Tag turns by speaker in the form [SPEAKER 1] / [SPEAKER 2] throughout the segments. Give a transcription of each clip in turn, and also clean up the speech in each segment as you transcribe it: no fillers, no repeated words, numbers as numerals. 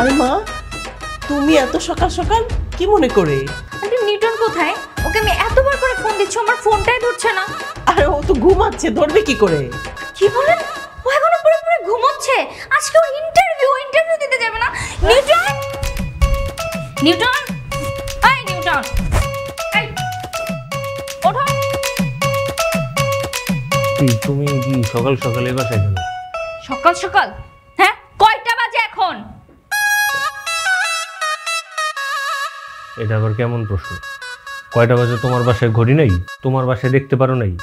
[SPEAKER 1] আরে মা, তুমি এত সকাল সকাল কি মনে করে?
[SPEAKER 2] আন্টি নিউটন কোথায়? ওকে আমি এতবার করে ফোন দিচ্ছি, আমার ফোনটাই ধরছে না।
[SPEAKER 1] আরে ও তো ঘুমাচ্ছে, ধরবে কি করে?
[SPEAKER 2] কি বলেন? ও এখনো পুরো পুরো ঘুমোচ্ছে? আজকে ওর ইন্টারভিউ দিতে যাবে না? নিউটন, নিউটন, এই নিউটন, এই ওঠো।
[SPEAKER 3] তুমি কি সকাল সকালে বাসায় গেল?
[SPEAKER 2] সকাল সকাল? হ্যাঁ, কয়টা বাজে এখন?
[SPEAKER 3] এটা আবার কেমন প্রশ্ন? কয়টা বাজে তোমার বাসায় ঘড়ি নেই? তোমার বাসায় দেখতে পারো নাই?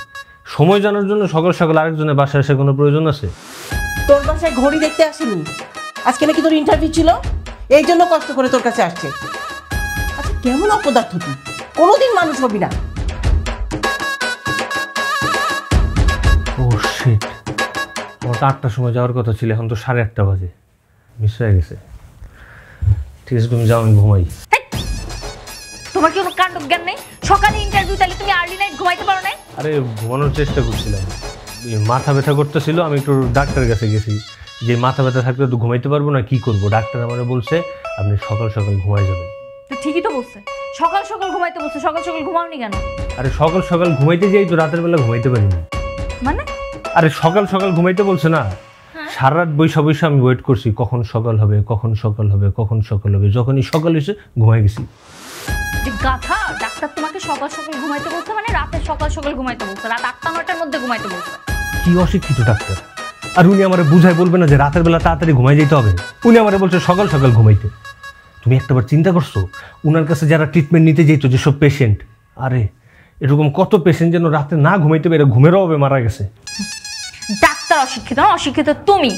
[SPEAKER 3] সময় জানার জন্য সকাল সকাল আরেকজনের বাসায় আসে কোনো প্রয়োজন আছে?
[SPEAKER 1] তোর বাসায় ঘড়ি দেখতে আসেনি, আজকে নাকি তোর ইন্টারভিউ ছিল, এই জন্য কষ্ট করে তোর কাছে আসছে। আচ্ছা কেমন অপদার্থ তুই, কোনোদিন মানুষ হবি না।
[SPEAKER 3] ও শিট, আমার তো 8টার সময় যাওয়ার কথা ছিল, এখন তো 8:30 বাজে, মিস হয়ে গেছে। ঠিক আছে তুমি যাও, আমি ঘুমাই।
[SPEAKER 2] তোমার কি কোনো কাণ্ড জ্ঞান নেই? সকালে ইন্টারভিউ, তাহলে তুমি আর্লি নাইট ঘুমাইতে পারো না?
[SPEAKER 3] আরে ঘুমানোর চেষ্টা করছিলাম, মাথা ব্যথা করতেছিল, আমি একটু ডাক্তারের কাছে গেছি, যে মাথা ব্যথা থাকলে তো ঘুমাইতে পারবো না, কি করবো? ডাক্তার আমাকে বলছে আপনি সকাল সকাল ঘুমাই যাবেন।
[SPEAKER 2] তো ঠিকই তো বলছে, সকাল সকাল ঘুমাইতে বলছে, সকাল সকাল ঘুমাওনি কেন?
[SPEAKER 3] আরে সকাল সকাল ঘুমাইতে যাই তো রাতের বেলা ঘুমাইতে পারিনি।
[SPEAKER 2] মানে?
[SPEAKER 3] আরে সকাল সকাল ঘুমাইতে বলছে না, সারা রাত বৈশা বৈশা আমি ওয়েট করছি, কখন সকাল হবে, কখন সকাল হবে, কখন সকাল হবে। যখনই সকাল এসে ঘুমাই গেছি।
[SPEAKER 2] গাধা, ডাক্তার তোমাকে সকাল সকাল ঘুমাইতে বলছে মানে রাতে সকাল সকাল ঘুমাইতে বলছে, রাত 8টা-9টার মধ্যে ঘুমাইতে বলছে।
[SPEAKER 3] কি অশিক্ষিত ডাক্তার! আর উনি আমারে বুঝাই বলবে না যে রাতের বেলা তাড়াতাড়ি ঘুমাই যেতে হবে? উনি আমারে বলছে সকাল সকাল ঘুমাইতে। তুমি একটাবার চিন্তা করছো, উনার কাছে যারা ট্রিটমেন্ট নিতে যেত, যেসব পেশেন্ট, আরে এরকম কত পেশেন্ট যেন রাতে না ঘুমাইতে পেরে ঘুমের অভাবে মারা গেছে।
[SPEAKER 2] ডাক্তার অশিক্ষিত না, অশিক্ষিত তুমি।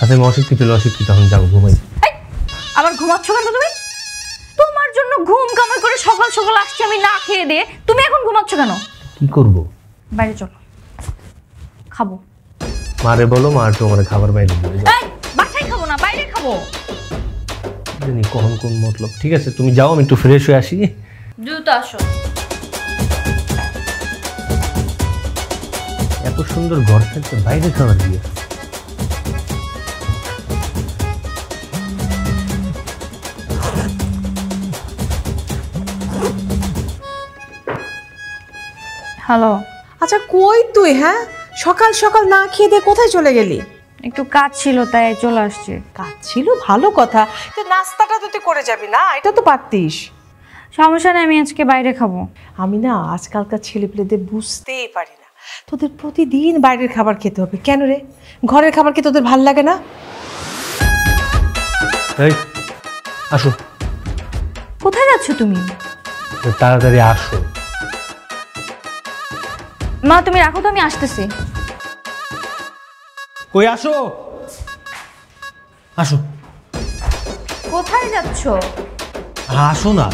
[SPEAKER 3] আচ্ছা আমি অশিক্ষিত হলে অশিক্ষিত, এখন যাও ঘুমাই।
[SPEAKER 2] আবার ঘুমাচ্ছ কেন তুমি? তোমার জন্য ঘুম কামাই করে সকাল সকাল আসছি আমি না খেয়ে দিয়ে, তুমি এখন ঘুমাচ্ছ কেন?
[SPEAKER 3] কি করবো?
[SPEAKER 2] বাইরে চলো, খাবো।
[SPEAKER 3] মারে বলো, মা একটু আমার খাবার বাইরে দিয়ে যাও।
[SPEAKER 2] বাসায় খাবো না, বাইরে খাবো।
[SPEAKER 3] জানি কখন কোন মতলব। ঠিক আছে তুমি যাও, আমি একটু ফ্রেশ হয়ে আসি।
[SPEAKER 2] দ্রুত আসো।
[SPEAKER 3] এত সুন্দর ঘর থাকতে বাইরে খাবার দিয়ে।
[SPEAKER 2] হ্যালো।
[SPEAKER 4] আচ্ছা কই তুই? হ্যাঁ, সকাল সকাল না খেয়ে দিয়ে কোথায় চলে গেলি?
[SPEAKER 2] একটু কাজ ছিল তাই চলে আসছে।
[SPEAKER 4] কাজ ছিল, ভালো কথা, তো নাস্তাটা তো তুই করে যাবি না, এটা তো পারতিস।
[SPEAKER 2] সমস্যা নেই, আমি আজকে বাইরে খাবো।
[SPEAKER 4] আমি না আজকালকার ছেলেপেলেদের বুঝতেই পারি না, তোদের প্রতিদিন বাইরের খাবার খেতে হবে কেন রে? ঘরের খাবার কি তোদের ভাল লাগে না?
[SPEAKER 3] এই আসো।
[SPEAKER 2] কোথায় যাচ্ছ তুমি?
[SPEAKER 3] তাড়াতাড়ি আসো।
[SPEAKER 2] মা তুমি রাখো তো, আমি আসতেছি।
[SPEAKER 3] কই আসো, আসো।
[SPEAKER 2] কোথায় যাচ্ছ?
[SPEAKER 3] আসো না।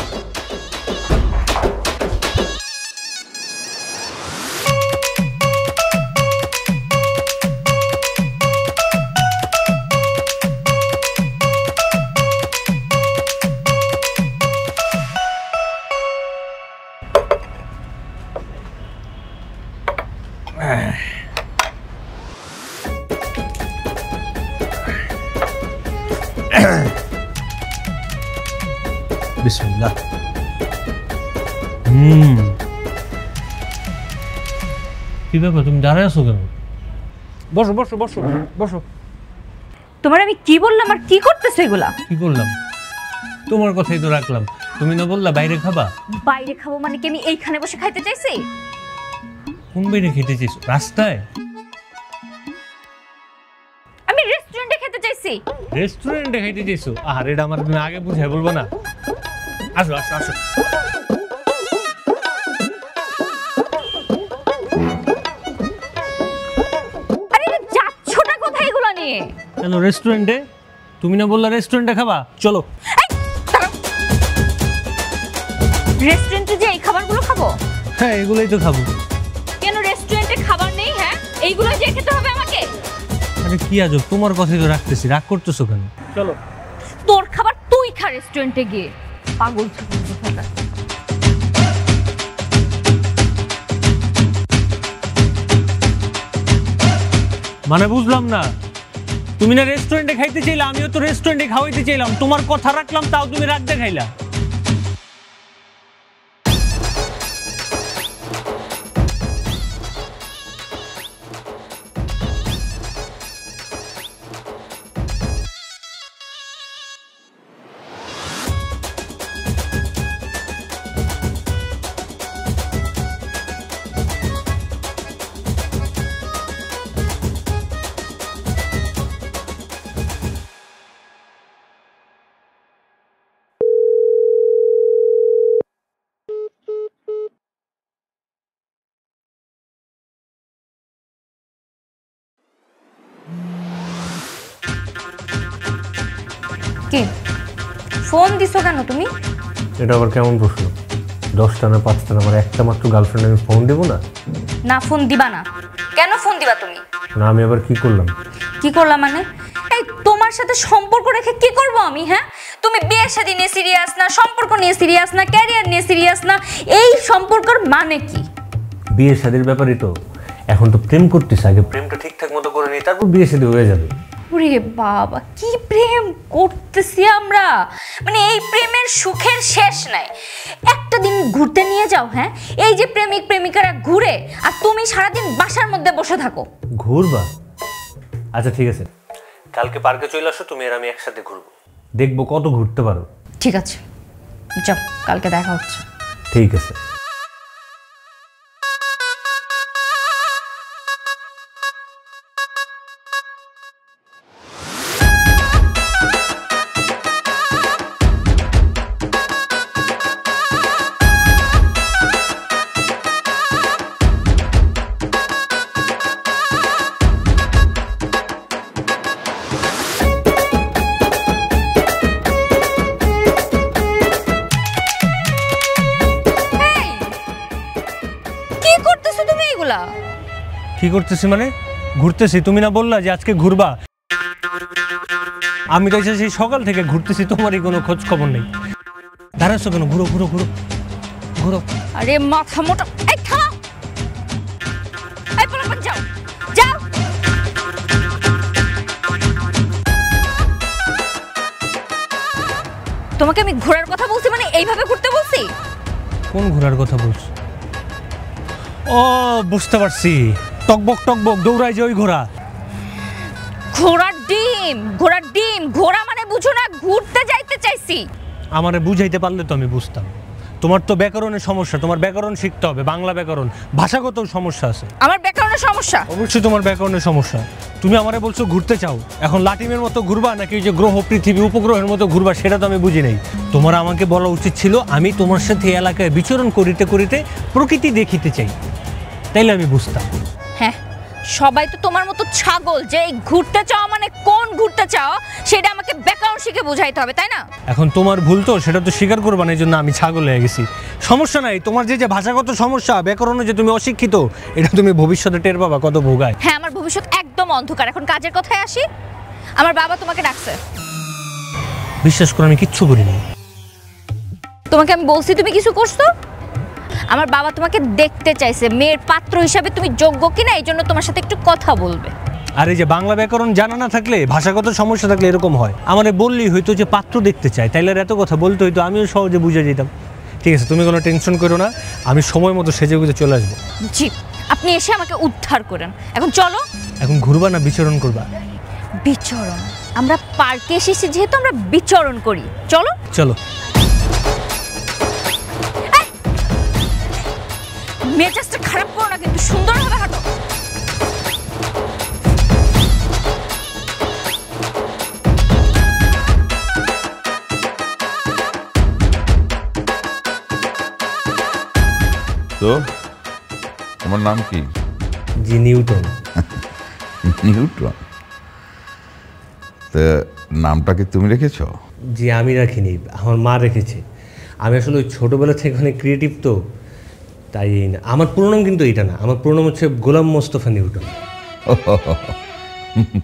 [SPEAKER 3] বিসমিল্লাহ। কি ব্যাপার, তুমি দাঁড়ায় আছো কেন? বসো বসো বসো বসো।
[SPEAKER 2] তোমার আমি কি বললাম আর কি করতেছো এগুলা?
[SPEAKER 3] কি করলাম? তোমার কথাই তো রাখলাম, তুমি না বললা বাইরে খাবা?
[SPEAKER 2] বাইরে খাবো মানে কি আমি এইখানে বসে খাইতে চাইছি?
[SPEAKER 3] কোন বাইরে খেতে চাইছো? রাস্তায়?
[SPEAKER 2] আমি রেস্টুরেন্টে খেতে চাইছি।
[SPEAKER 3] রেস্টুরেন্টে খাইতে চাইছো? আর এটা আমার তুমি আগে বুঝাই বলবো না? আসো আসো আসো।
[SPEAKER 2] আরে যাচ্ছোটা কোথায় এগুলা নিয়ে?
[SPEAKER 3] কেন রেস্টুরেন্টে? তুমি না বললা রেস্টুরেন্টে খাবা? চলো।
[SPEAKER 2] রেস্টুরেন্টে যে এই খাবারগুলো খাবো?
[SPEAKER 3] হ্যাঁ এগুলোই তো খাবো।
[SPEAKER 2] কেন রেস্টুরেন্টে খাবার নেই? হ্যাঁ এইগুলো যে খেতে হবে আমাকে?
[SPEAKER 3] আরে কি আজব, তোমার কথাই তো রাখতেছি, রাগ করতেছো কেন? চলো।
[SPEAKER 2] তোর খাবার তুই খা রেস্টুরেন্টে গিয়ে, পাগল ছাগল কোথাকার।
[SPEAKER 3] মানে বুঝলাম না, তুমি না রেস্টুরেন্টে খাইতে চাইলে, আমিও তো রেস্টুরেন্টে খাওয়াইতে চাইলাম, তোমার কথা রাখলাম, তাও তুমি রাগ দেখাইলা।
[SPEAKER 2] কি ফোন দিছো কেন তুমি?
[SPEAKER 3] এটা আবার কেমন প্রশ্ন? 10টা না 5টা না, আমার একটা মাত্র গার্লফ্রেন্ড, আমি ফোন দেবো না?
[SPEAKER 2] না ফোন দিবা না। কেন ফোন দিবা তুমি?
[SPEAKER 3] না আমি আবার কি করলাম?
[SPEAKER 2] কি করলাম মানে? এই তোমার সাথে সম্পর্ক রেখে কি করব আমি? হ্যাঁ, তুমি বিয়ে শাদী নিয়ে সিরিয়াস না, সম্পর্ক নিয়ে সিরিয়াস না, ক্যারিয়ার নিয়ে সিরিয়াস না, এই সম্পর্কের মানে কি?
[SPEAKER 3] বিয়ে শাদীর ব্যাপারই তো। এখন তো প্রেম করতেছে, আগে প্রেমটা ঠিকঠাক মতো করে নিই, তারপর বিয়ে শাদী হয়ে যাবে।
[SPEAKER 2] ওরে বাবা, কি প্রেম করতেছি আমরা! মানে এই প্রেমের সুখের শেষ নাই। একটা দিন ঘুরতে নিয়ে যাও। হ্যাঁ, এই যে প্রেমিক প্রেমিকারা ঘুরে আর তুমি সারাদিন বাসার মধ্যে বসে থাকো।
[SPEAKER 3] ঘুরবা? আচ্ছা ঠিক আছে, কালকে পার্কে চলে আসো, তুমি আর আমি একসাথে ঘুরবো, দেখবো কত ঘুরতে পারো।
[SPEAKER 2] ঠিক আছে, যাও, কালকে দেখা হচ্ছে।
[SPEAKER 3] ঠিক আছে। কি করতেছি মানে? ঘুরতেছি। তুমি না বললা যে আজকে ঘুরবা? আমি তো সেই সকাল থেকে ঘুরতেছি, তোমারই কোনো খোঁজ খবর নেই। দাঁড়াচ্ছ কেন? ঘুরো ঘুরো ঘুরো ঘুরো।
[SPEAKER 2] আরে মাথা মোটা, এই থামো, এই বলো, যাও যাও। তোমাকে আমি ঘোরার কথা বলছি, মানে এইভাবে ঘুরতে বলছি?
[SPEAKER 3] কোন ঘোরার কথা বলছো? ও বুঝতে পারছি, টকবক টকবক দৌড়ায় যে ওই ঘোড়া।
[SPEAKER 2] ঘোড়ার ডিম, ঘোড়ার ডিম। ঘোড়া মানে বুঝো না, ঘুরতে যাইতে চাইছি।
[SPEAKER 3] আমারে বুঝাইতে পারলে তো আমি বুঝতাম। তোমার তো ব্যাকরণের সমস্যা, তোমার ব্যাকরণ শিখতে হবে, বাংলা ব্যাকরণ। ভাষাগত সমস্যা আছে।
[SPEAKER 2] আমার ব্যাকরণের সমস্যা?
[SPEAKER 3] অবশ্যই তোমার ব্যাকরণের সমস্যা। তুমি আমারে বলছো ঘুরতে চাও, এখন লাটিমের মতো ঘুরবা নাকি ওই যে গ্রহ পৃথিবী উপগ্রহের মতো ঘুরবা, সেটা তো আমি বুঝি নাই। তোমার আমাকে বলা উচিত ছিল আমি তোমার সাথে এলাকায় বিচরণ করিতে করিতে প্রকৃতি দেখিতে চাই, তাইলে আমি বুঝতাম।
[SPEAKER 2] হ্যাঁ, সবাই তো তোমার মতো ছাগল যে এই ঘুরতে চাও মানে কোন ঘুরতে চাও সেটা আমাকে ব্যাকরণ শিখে বোঝাইতে হবে, তাই না?
[SPEAKER 3] এখন তোমার ভুল তো, সেটা তো স্বীকার করবা না, এই জন্য আমি ছাগল হয়ে গেছি। সমস্যা নাই, তোমার যে যে ভাষাগত সমস্যা, ব্যাকরণে যে তুমি অশিক্ষিত, এটা তুমি ভবিষ্যতে টের পাবা কত ভোগায়।
[SPEAKER 2] হ্যাঁ, আমার ভবিষ্যৎ একদম অন্ধকার। এখন কাজের কথায় আসি, আমার বাবা তোমাকে ডাকছে।
[SPEAKER 3] বিশ্বাস করো আমি কিচ্ছু করিনি।
[SPEAKER 2] তোমাকে আমি বলছি তুমি কিছু করছো? আমার বাবা তোমাকে দেখতে চাইছে, মেয়ের পাত্র হিসাবে তুমি যোগ্য কিনা এই জন্য তোমার সাথে একটু কথা বলবে।
[SPEAKER 3] আর এই যে বাংলা ব্যাকরণ জানা না থাকলে, ভাষাগত সমস্যা থাকলে এরকম হয়। আমারে বললেই হয়তো যে পাত্র দেখতে চায়, তাইলে আর এত কথা বলতে হইতো, আমিও সহজে বুঝে যেতাম। ঠিক আছে, তুমি কোনো টেনশন করো না, আমি সময় মতো সেজে গুজে চলে আসবো।
[SPEAKER 2] জি, আপনি এসে আমাকে উদ্ধার করেন। এখন চলো।
[SPEAKER 3] এখন ঘুরবা না বিচরণ করবা?
[SPEAKER 2] বিচরণ? আমরা পার্কে এসেছি যেহেতু আমরা বিচরণ করি, চলো।
[SPEAKER 3] চলো।
[SPEAKER 2] মেজাজটা খারাপ করো না কিন্তু, সুন্দরভাবে হাঁটো।
[SPEAKER 5] তো তোমার নাম কি?
[SPEAKER 3] জি, নিউটন।
[SPEAKER 5] নিউটন? তো নামটা কি তুমি রেখেছ?
[SPEAKER 3] জি আমি রাখিনি, আমার মা রেখেছে। আমি আসলে ওই ছোটোবেলা থেকে অনেক ক্রিয়েটিভ তো, তাই না। আমার পুরো নাম কিন্তু এটা না, আমার পুরো নাম হচ্ছে গোলাম মোস্তফা নিউটন।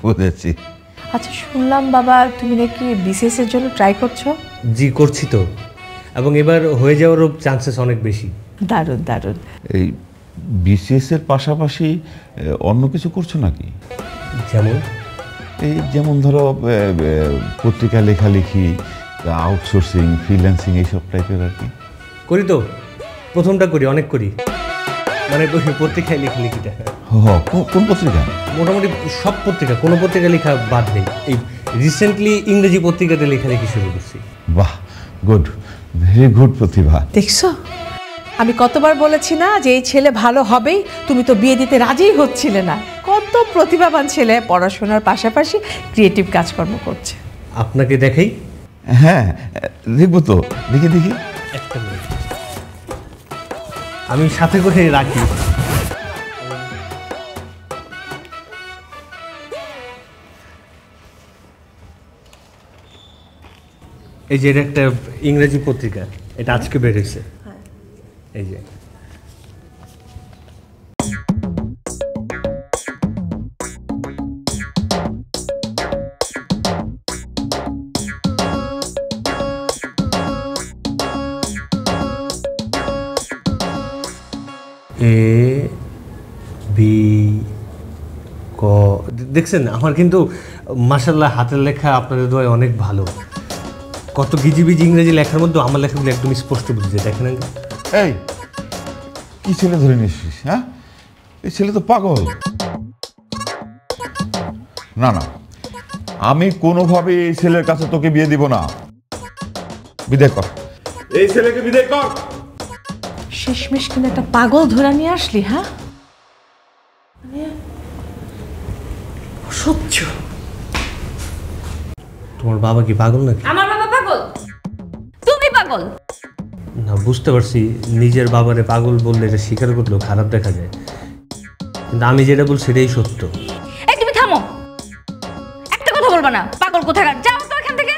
[SPEAKER 5] বুঝেছি।
[SPEAKER 4] আচ্ছা, শুনলাম বাবা তুমি নাকি বিসিএস এর জন্য ট্রাই করছো?
[SPEAKER 3] জি করছি তো, এবং এবার হয়ে যাওয়ারও চান্সেস অনেক বেশি।
[SPEAKER 4] দারুণ দারুণ।
[SPEAKER 5] এই বিসিএস এর পাশাপাশি অন্য কিছু করছো নাকি?
[SPEAKER 3] যেমন?
[SPEAKER 5] এই যেমন ধরো পত্রিকা লেখালেখি, আউটসোর্সিং, ফ্রিল্যান্সিং এইসব টাইপের আর কি?
[SPEAKER 3] করি তো, প্রথমটা করি, অনেক করি, মানে পত্রিকায় লেখালেখিটা।
[SPEAKER 5] কোন পত্রিকা?
[SPEAKER 3] মোটামুটি সব পত্রিকা, কোনো পত্রিকা লেখা বাদ নেই। এই রিসেন্টলি ইংরেজি পত্রিকাতে লেখালেখি শুরু করছি।
[SPEAKER 5] বাহ, গুড, ভেরি গুড প্রতিভা।
[SPEAKER 4] দেখছো, আমি কতবার বলেছি না যে এই ছেলে ভালো হবেই, তুমি তো বিয়ে দিতে রাজিই হচ্ছিলে না। কত প্রতিভাবান ছেলে, পড়াশোনার পাশাপাশি ক্রিয়েটিভ কাজকর্ম করছে।
[SPEAKER 3] আপনাকে দেখাই?
[SPEAKER 5] হ্যাঁ, দেখবো তো, দেখি দেখি।
[SPEAKER 3] একটা মিনিট, আমি সাথে করে রাখি। এই যে এটা একটা ইংরেজি পত্রিকা, এটা আজকে বের হয়েছে। এই যে এ বি ক, দেখছেন আমার কিন্তু মাশাআল্লাহ হাতের লেখা আপনাদের দোয়ায় অনেক ভালো। কত গিজিবিজি ইংরেজি লেখার মধ্যে আমার লেখাগুলো একদম স্পষ্ট বুঝছে, দেখেন।
[SPEAKER 5] এই কি ছেলে ধরে নিয়েছিস? হ্যাঁ, এই ছেলে তো পাগল। না না, আমি কোনোভাবে এই ছেলের কাছে তোকে বিয়ে দিব না। বিদায় কর, এই ছেলেকে বিদায় কর।
[SPEAKER 4] শেষমেশ কিনা একটা পাগল ধরে নিয়ে আসলি। হ্যাঁ, সহ্য।
[SPEAKER 3] তোমার বাবা কি পাগল নাকি?
[SPEAKER 2] আমার বাবা পাগল? তুমি পাগল?
[SPEAKER 3] না, বুঝতে পারছি নিজের বাবারে পাগল বললে এটা স্বীকার করলেও খারাপ দেখা যায়, কিন্তু আমি যেটা বলছি সেটাই সত্য।
[SPEAKER 2] এই তুমি থামো, একটা কথা বলবা না। পাগল কোথাকার, যাও তো এখান থেকে।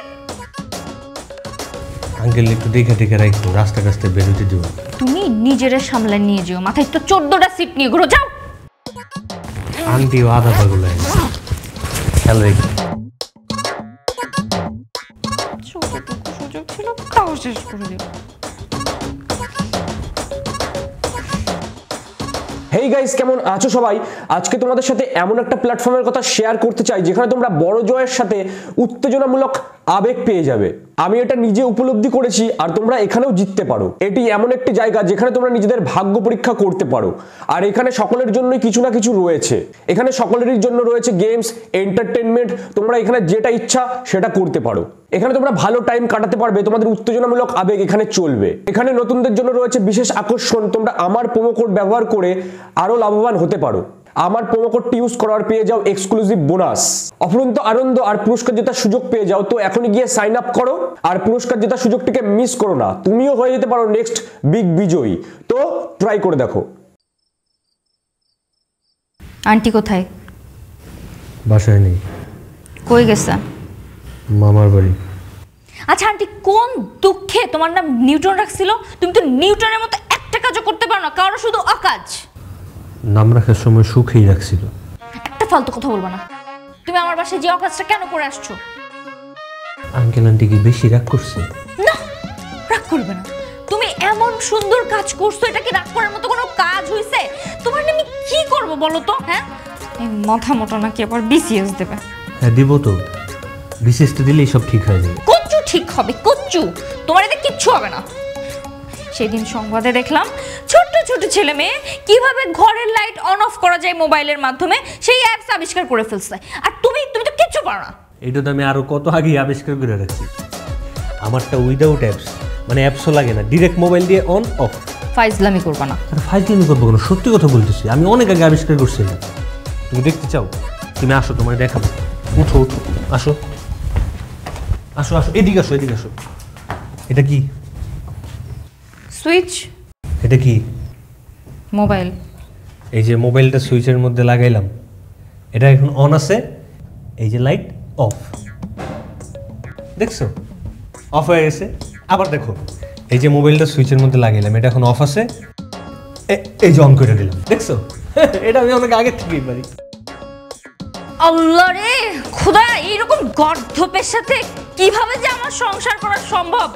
[SPEAKER 3] আঙ্কেল একটু দেখে টেকে রাখো, রাস্তা কাস্তে বেরোতে দিও।
[SPEAKER 2] তুমি নিজের সামলে নিয়ে যেও, মাথায় তো 14টা সিট নিয়ে ঘুরো, যাও।
[SPEAKER 3] আন্টিও আধা পাগল হয়ে গেছে, খেয়াল রেখে।
[SPEAKER 2] যতটুকু সুযোগ ছিল তাও শেষ করে দিও।
[SPEAKER 6] হেই গাইস, কেমন আছো সবাই? আজকে তোমাদের সাথে এমন একটা প্ল্যাটফর্মের কথা শেয়ার করতে চাই যেখানে তোমরা বড় জয়ের সাথে উত্তেজনামূলক আবেগ পেয়ে যাবে। আমি এটা নিজে উপলব্ধি করেছি, আর তোমরা এখানেও জিততে পারো। এটি এমন একটি জায়গা যেখানে তোমরা নিজেদের ভাগ্য পরীক্ষা করতে পারো, আর এখানে সকলের জন্যই কিছু না কিছু রয়েছে। এখানে সকলেরই জন্য রয়েছে গেমস, এন্টারটেনমেন্ট। তোমরা এখানে যেটা ইচ্ছা সেটা করতে পারো। এখানে তোমরা ভালো টাইম কাটাতে পারবে, তোমাদের উত্তেজনামূলক আবেগ এখানে চলবে। এখানে নতুনদের জন্য রয়েছে বিশেষ আকর্ষণ। তোমরা আমার প্রোমো কোড ব্যবহার করে আরো লাভবান হতে পারো। আমার প্রোমো কোডটি ইউজ করার পেয়ে যাও এক্সক্লুসিভ বোনাস, অফুরন্ত আনন্দ আর পুরস্কার জেতার সুযোগ পেয়ে যাও। তো এখনই গিয়ে সাইন আপ করো আর পুরস্কার জেতার সুযোগটিকে মিস করো না। তুমিও হয়ে যেতে পারো নেক্সট বিগ বিজয়ী। তো ট্রাই করে দেখো।
[SPEAKER 2] আন্টি কোথায়?
[SPEAKER 3] বাসায় নেই,
[SPEAKER 2] কই গেছে?
[SPEAKER 3] মামার বাড়ি।
[SPEAKER 2] আচ্ছা আন্টি, কোন দুঃখে তোমার নাম নিউটন রাখছিল? তুমি তো নিউটনের মতো একটা কাজও করতে পারো না, কারো শুধু অকাজ।
[SPEAKER 3] নাম রাখার সময় সুখেই রাখছিল।
[SPEAKER 2] একটা ফালতু কথা বলবা না। তুমি আমার বাসায় যে অকাজটা কেন করে আসছো?
[SPEAKER 3] আঙ্কেল আন্টি কি বেশি রাগ করছে?
[SPEAKER 2] না, রাগ করবে না। তুমি এমন সুন্দর কাজ করছো, এটা কি রাগ করার মতো কোনো কাজ হইছে? তোমার আমি কি করব বলো তো? হ্যাঁ, এই মাথা মোটা নাকি আবার বিসিএস দেবে?
[SPEAKER 3] হ্যাঁ দিব তো, বিশেষটা দিলেই সব ঠিক হয়ে যাবে।
[SPEAKER 2] কচ্চু ঠিক হবে, কচ্চু। তোমার এতে কিচ্ছু হবে না। সেদিন সংবাদে দেখলাম ছোট ছোট ছেলে মেয়ে কিভাবে ঘরের লাইট অন অফ করা যায় মোবাইলের মাধ্যমে, সেই অ্যাপস আবিষ্কার করে ফেলছে। আর তুমি তো কিচ্ছু পারো না।
[SPEAKER 3] এটা তো আমি আরো কত আগে আবিষ্কার করে রাখছি। আমারটা উইদাউট অ্যাপস, মানে অ্যাপসও লাগে না, ডিরেক্ট মোবাইল দিয়ে অন অফ।
[SPEAKER 2] ফাইজলামি করবা না।
[SPEAKER 3] আর ফাইজলামি করবো কেন? সত্যি কথা বলতেছি, আমি অনেক আগে আবিষ্কার করছি এটা। তুমি দেখতে চাও? তুমি আসো, তোমার দেখাবো। উঠো উঠো, আসো আসো আসো, এদিকে আসো, এদিকে আসো। এটা কি?
[SPEAKER 2] সুইচ।
[SPEAKER 3] এটা কি?
[SPEAKER 2] মোবাইল।
[SPEAKER 3] এই যে মোবাইলটা সুইচের মধ্যে লাগাইলাম, এটা এখন অন আছে। এই যে লাইট অফ, দেখছো অফ হয়ে গেছে। আবার দেখো, এই যে মোবাইলটা সুইচের মধ্যে লাগাইলাম, এটা এখন অফ আছে। এই যে অন করে দিলাম, দেখছো? এটা আমি অনেক আগে থেকেই পারি।
[SPEAKER 2] আল্লাহ রে খোদা, এইরকম গর্ধপের সাথে কিভাবে যে আমার সংসার করা সম্ভব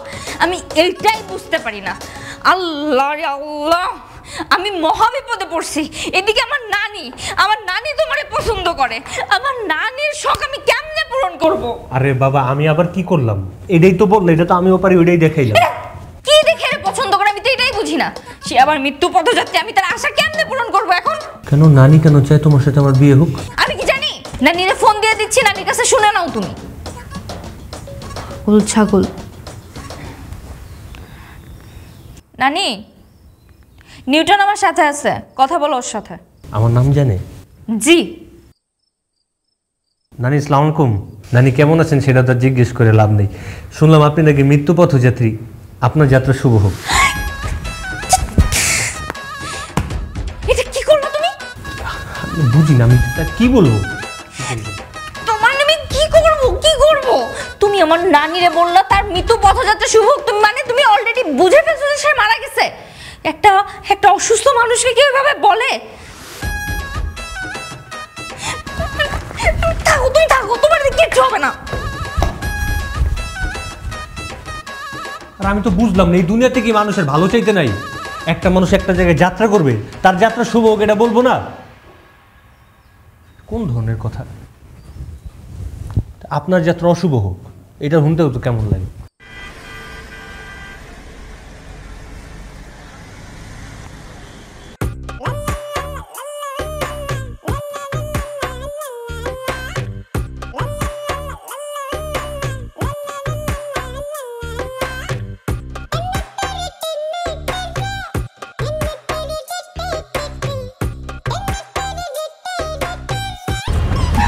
[SPEAKER 2] আমি এইটাই বুঝতে পারি না। আল্লাহ রে আল্লাহ, আমি মহা বিপদে পড়ছি। এদিকে আমার নানি তোমারে পছন্দ করে, আমার নানির শখ আমি কেমনে পূরণ করব?
[SPEAKER 3] আরে বাবা আমি আবার কি করলাম? এটাই তো বললে, এটা তো আমিও পারি, ওইটাই দেখাইলাম।
[SPEAKER 2] কি দেখে পছন্দ করে আমি তো এটাই বুঝি না। সে আবার মৃত্যু পথযাত্রী, আমি তার আশা কেমনে পূরণ করব এখন?
[SPEAKER 3] কেন নানি কেন চায় তোমার সাথে আমার বিয়ে হোক?
[SPEAKER 2] আমি কি জানি? নানিরে ফোন দিয়ে দিচ্ছি, নানির কাছে শুনে নাও তুমি। ওল ছাগল। নানি, নিউটন আমার সাথে আছে, কথা বলো ওর সাথে।
[SPEAKER 3] আমার নাম জানে?
[SPEAKER 2] জি।
[SPEAKER 3] নানি আসসালামু আলাইকুম। নানি কেমন আছেন সেটা তো জিজ্ঞেস করে লাভ নেই। শুনলাম আপনি নাকি মৃত্যু পথযাত্রী, আপনার যাত্রা শুভ হোক।
[SPEAKER 2] এটা কি করলো তুমি?
[SPEAKER 3] বুঝি না আমি কি বলবো।
[SPEAKER 2] তোমার আমি কি করব? কি করব? তুমি আমার নানিরে বললা তার মৃত্যু পথযাত্রা শুভ হোক, তুমি মানে তুমি অলরেডি বুঝে ফেলছো যে সে মারা গেছে। একটা অসুস্থ মানুষকে কি এভাবে বলে? তুমি থাকো, তোমার কিচ্ছু হবে না।
[SPEAKER 3] আর আমি তো বুঝলাম না এই দুনিয়াতে কি মানুষের ভালো চাইতে নাই? একটা মানুষ একটা জায়গায় যাত্রা করবে, তার যাত্রা শুভ হোক এটা বলবো না? কোন ধরনের কথা? আপনার যাত্রা অশুভ হোক এটা শুনতেও তো কেমন লাগে।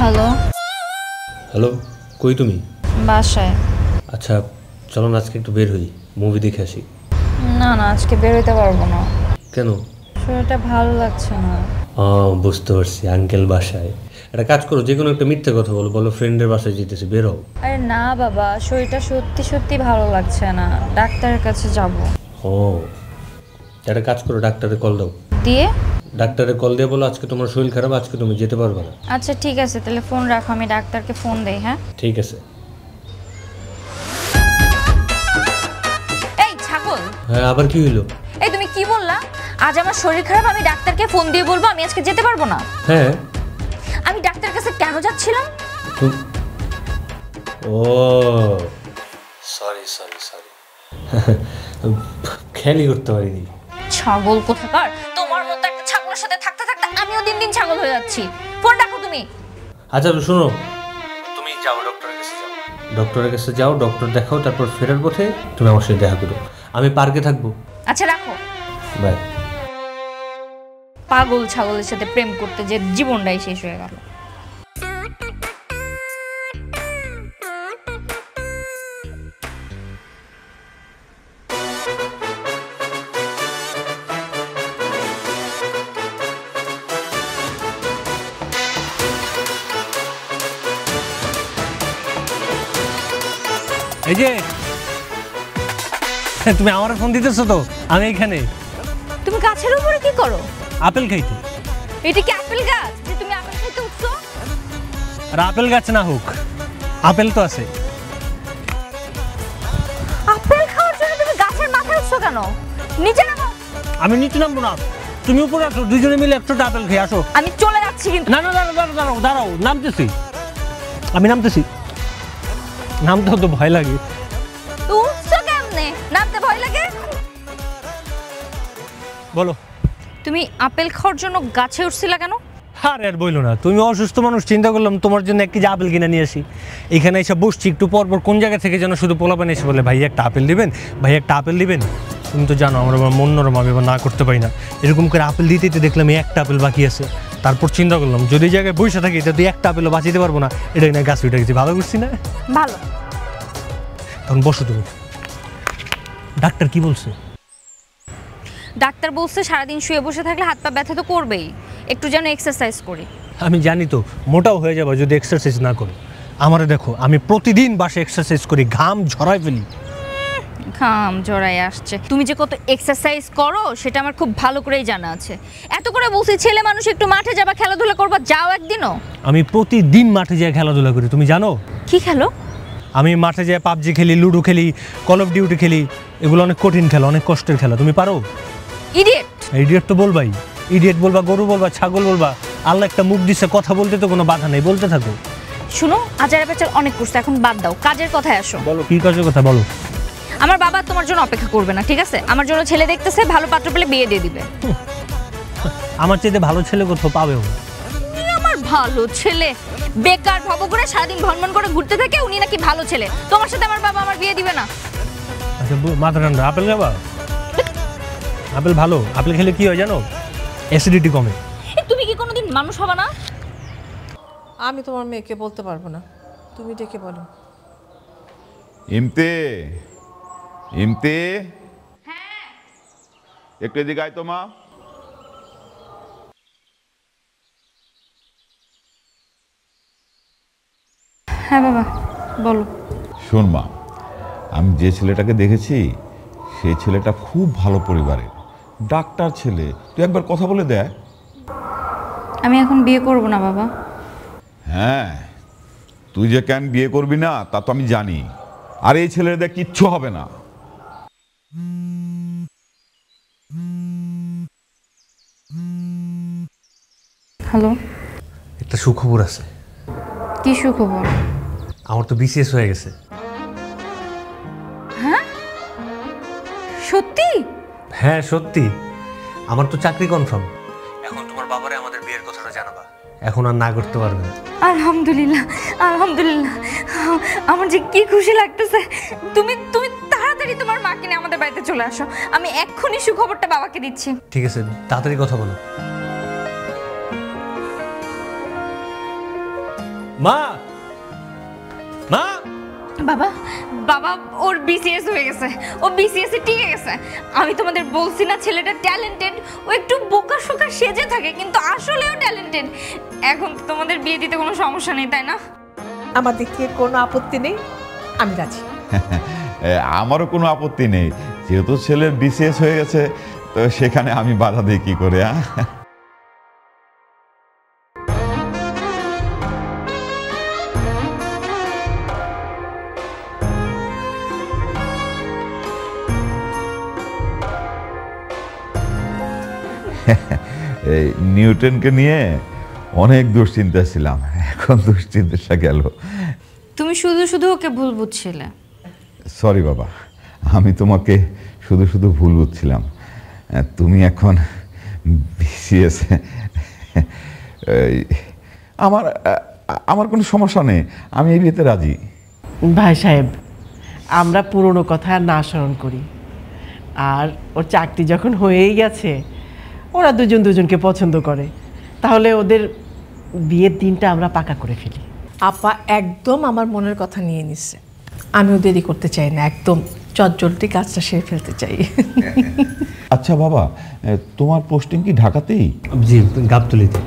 [SPEAKER 2] হ্যালো।
[SPEAKER 3] হ্যালো, কই তুমি?
[SPEAKER 2] বাসায়।
[SPEAKER 3] আচ্ছা চলো না আজকে একটু বের হই, মুভি দেখে আসি।
[SPEAKER 2] না না, আজকে বের হইতে পারবো না।
[SPEAKER 3] কেন?
[SPEAKER 2] শরীরটা ভালো লাগছে না।
[SPEAKER 3] বুঝতে পারছি, আঙ্কেল বাসায়। একটা কাজ করো, যে কোনো একটা মিথ্যে কথা বলো, বলো ফ্রেন্ডের বাসায় যেতেছি, বের হও।
[SPEAKER 2] আরে না বাবা, শরীরটা সত্যি সত্যি ভালো লাগছে না, ডাক্তারের কাছে যাব।
[SPEAKER 3] ও একটা কাজ করো, ডাক্তারে কল দাও।
[SPEAKER 2] দিয়ে?
[SPEAKER 3] ডাক্তারে কল দিয়ে বলো আজকে তোমার শরীর খারাপ, আজকে তুমি যেতে পারবে না।
[SPEAKER 2] আচ্ছা ঠিক আছে, তাহলে ফোন রাখো, আমি ডাক্তারকে ফোন দেই। হ্যাঁ
[SPEAKER 3] ঠিক আছে।
[SPEAKER 2] এই ছাগল।
[SPEAKER 3] হ্যাঁ আবার কি হইলো?
[SPEAKER 2] এই তুমি কি বললা? আজ আমার শরীর খারাপ, আমি ডাক্তারকে ফোন দিয়ে বলবো আমি আজকে যেতে পারবো না?
[SPEAKER 3] হ্যাঁ।
[SPEAKER 2] আমি ডাক্তারের কাছে কেন যাচ্ছিলাম?
[SPEAKER 3] ও সরি সরি সরি, খেয়ালই করতে পারিনি।
[SPEAKER 2] ছাগল কোথাকার, তোমার মতো একটা ছাগলের সাথে থাকতে থাকতে আমিও দিন দিন ছাগল হয়ে যাচ্ছি। ফোন রাখো তুমি।
[SPEAKER 3] আচ্ছা শোনো, তুমি যাও ডক্টরের কাছে যাও, ডক্টরের কাছে যাও, ডক্টর দেখাও, তারপর ফেরার পথে তুমি আমার সাথে দেখা করো, আমি পার্কে থাকবো।
[SPEAKER 2] আচ্ছা রাখো।
[SPEAKER 3] বাই।
[SPEAKER 2] পাগল ছাগলের সাথে প্রেম করতে যে জীবনটাই শেষ হয়ে গেল।
[SPEAKER 3] এই যে তুমি আমার ফোন দিতেছো তো, আমি এখানে।
[SPEAKER 2] তুমি গাছের উপরে কি করো?
[SPEAKER 3] আপেল খাইতে।
[SPEAKER 2] এটা কি আপেল গাছ যে তুমি আপেল খেতে উঠছো?
[SPEAKER 3] আর আপেল গাছ না হোক, আপেল তো আছে।
[SPEAKER 2] আপেল খাওয়ার জন্য তুমি গাছের মাথায় উঠছো কেন? নিচে নামো।
[SPEAKER 3] আমি নিচে নামবো না, তুমি উপরে আসো, দুজনে মিলে একটা আপেল খেয়ে আসো।
[SPEAKER 2] আমি চলে যাচ্ছি কিন্তু।
[SPEAKER 3] না না দাঁড়াও দাঁড়াও দাঁড়াও দাঁড়াও, নামতেছি, আমি নামতেছি। নামতেও তো ভয় লাগে।
[SPEAKER 2] উঠছো কেমনে? নামতে ভয় লাগে?
[SPEAKER 3] বলো
[SPEAKER 2] তুমি আপেল খাওয়ার জন্য গাছে উঠছিলা কেন?
[SPEAKER 3] আরে আর বইলো না, তুমি অসুস্থ মানুষ, চিন্তা করলাম তোমার জন্য এক কেজি আপেল কিনে নিয়ে আসি। এখানে এসে বসছি, একটু পর পর কোন জায়গা থেকে যেন শুধু পোলাপান এসে বলে ভাই একটা আপেল দিবেন, ভাই একটা আপেল দিবেন। তুমি তো জানো আমার মন নরম, আমি না করতে পারি না। এরকম করে আপেল দিতে দিতে দেখলাম এই একটা আপেল বাকি আছে। তারপর চিন্তা করলাম যদি জায়গায় বসে থাকি তাতে একটা আপেলও বাঁচিতে পারবো না, এটা না গাছ উঠে গেছি। ভালো করছি না?
[SPEAKER 2] ভালো।
[SPEAKER 3] এখন বসো তুমি। ডাক্তার কি বলছে?
[SPEAKER 2] ডাক্তার বলছে সারাদিন শুয়ে বসে থাকলে হাত পা ব্যথা তো করবেই, একটু যেন এক্সারসাইজ করি।
[SPEAKER 3] আমি জানি তো মোটাও হয়ে যাবে যদি এক্সারসাইজ না করো। আমারে দেখো, আমি প্রতিদিন বাসে এক্সারসাইজ করি, ঘাম ঝরাই ফেলি।
[SPEAKER 2] ঘাম জড়াই আসছে। তুমি যে কত এক্সারসাইজ করো সেটা আমার খুব ভালো করেই জানা আছে। এত করে বলছি ছেলে মানুষ একটু মাঠে যাবা, খেলাধুলা করবা, যাও একদিনও।
[SPEAKER 3] আমি প্রতিদিন মাঠে যাই খেলাধুলা করি, তুমি জানো?
[SPEAKER 2] কি খেলো?
[SPEAKER 3] আমি মাঠে যাই পাবজি খেলি, লুডো খেলি, কল অফ ডিউটি খেলি। এগুলো অনেক কঠিন খেলা, অনেক কষ্টের খেলা। তুমি পারো?
[SPEAKER 2] ইডিয়েট।
[SPEAKER 3] ইডিয়েট তো বলবাই, ইডিয়েট বলবা, গরু বলবা, ছাগল বলবা, আল্লাহ একটা মুখ দিছে, কথা বলতে তো কোনো বাধা নেই, বলতে থাকো।
[SPEAKER 2] শুনো, আচার বেচার অনেক করছে, এখন বাদ দাও, কাজের কথায় আসো।
[SPEAKER 3] বলো কি কাজের কথা বলো।
[SPEAKER 2] আমার বাবা তোমার জন্য অপেক্ষা করবে না, ঠিক আছে? আমার জন্য ছেলে দেখতেছে, ভালো পাত্র পেলে বিয়ে দিয়ে দিবে।
[SPEAKER 3] আমার চাইতে ভালো ছেলে কোথাও পাবেও না।
[SPEAKER 2] আমার ভালো ছেলে বেকার ভব করে সারাদিন ভনভন করে ঘুরতে থাকে, উনি নাকি ভালো ছেলে। তোমার সাথে আমার বাবা আমার বিয়ে দিবে না।
[SPEAKER 3] আচ্ছা মাথা ঠান্ডা। আপেল খাবা? আপেল ভালো, আপেল খেলে কি হয় জানো? অ্যাসিডিটি কমে।
[SPEAKER 2] তুমি কি কোনোদিন মানুষ হবে না?
[SPEAKER 4] আমি তোমার মেয়েকে বলতে পারবো না, তুমি ডেকে বলো।
[SPEAKER 5] ইমতে, ইমতে, একটু এদিকে আয় তো মা।
[SPEAKER 2] হ্যাঁ বাবা বলো।
[SPEAKER 5] শোন মা, আমি যে ছেলেটাকে দেখেছি সেই ছেলেটা খুব ভালো পরিবারের, ডাক্তার ছেলে। তুই একবার কথা বলে দেখ।
[SPEAKER 2] আমি এখন বিয়ে করব না বাবা।
[SPEAKER 5] হ্যাঁ, তুই যে কেন বিয়ে করবি না তা তো আমি জানি। আর এই ছেলের দেখ কিচ্ছু হবে না।
[SPEAKER 2] হ্যালো,
[SPEAKER 3] একটা সুখবর আছে।
[SPEAKER 2] কি সুখবর?
[SPEAKER 3] আমার তো বিসিএস হয়ে গেছে।
[SPEAKER 2] হ্যাঁ সত্যি?
[SPEAKER 3] হ্যাঁ সত্যি, আমার তো চাকরি কনফার্ম। এখন তোমার বাবারে আমাদের বিয়ের কথাটা জানাবা, এখন আর না করতে পারবে না।
[SPEAKER 2] আলহামদুলিল্লাহ, আলহামদুলিল্লাহ, আমার যে কি খুশি লাগতেছে। তুমি তুমি তাড়াতাড়ি তোমার মাকে নিয়ে আমাদের বাড়িতে চলে আসো, আমি এক্ষুনি সুখবরটা বাবাকে দিচ্ছি।
[SPEAKER 3] ঠিক আছে, তাড়াতাড়ি কথা বলো। মা, মা।
[SPEAKER 2] বাবা, বাবা ওর বিসিএস হয়ে গেছে, ও বিসিএস এ টিকে গেছে। আমি তোমাদের বলছি না ছেলেটা ট্যালেন্টেড, ও একটু বোকা শোকা সেজে থাকে কিন্তু আসলেও ট্যালেন্টেড। এখন তোমাদের বিয়ে দিতে কোনো সমস্যা নেই, তাই না?
[SPEAKER 4] আমার দিক থেকে কোনো আপত্তি নেই, আমি রাজি।
[SPEAKER 5] আমারও কোনো আপত্তি নেই, যেহেতু ছেলের বিসিএস হয়ে গেছে তো সেখানে আমি বাধা দিই কি করে? এই নিউটনকে নিয়ে অনেক দুশ্চিন্তা ছিলাম, এখন দুশ্চিন্তাটা গেল।
[SPEAKER 2] তুমি শুধু শুধু ওকে ভুল বুঝছিলে।
[SPEAKER 5] সরি বাবা, আমি তোমাকে শুধু শুধু ভুল বুঝছিলাম। তুমি এখন বিসিএস, আমার আমার কোনো সমস্যা নেই, আমি এই বিয়েতে রাজি।
[SPEAKER 1] ভাই সাহেব, আমরা পুরনো কথা না স্মরণ করি। আর ওর চাকরি যখন হয়েই গেছে, ওরা দুজন দুজনকে পছন্দ করে, তাহলে ওদের বিয়ের দিনটা আমরা পাকা করে ফেলি।
[SPEAKER 4] আপা একদম আমার মনের কথা নিয়ে নিচ্ছে, আমিও দেরি করতে চাই না, একদম চটজলদি কাজটা সেরে ফেলতে চাই।
[SPEAKER 5] আচ্ছা বাবা, তোমার পোস্টিং কি ঢাকাতেই?
[SPEAKER 3] জি, গাবতলীতে।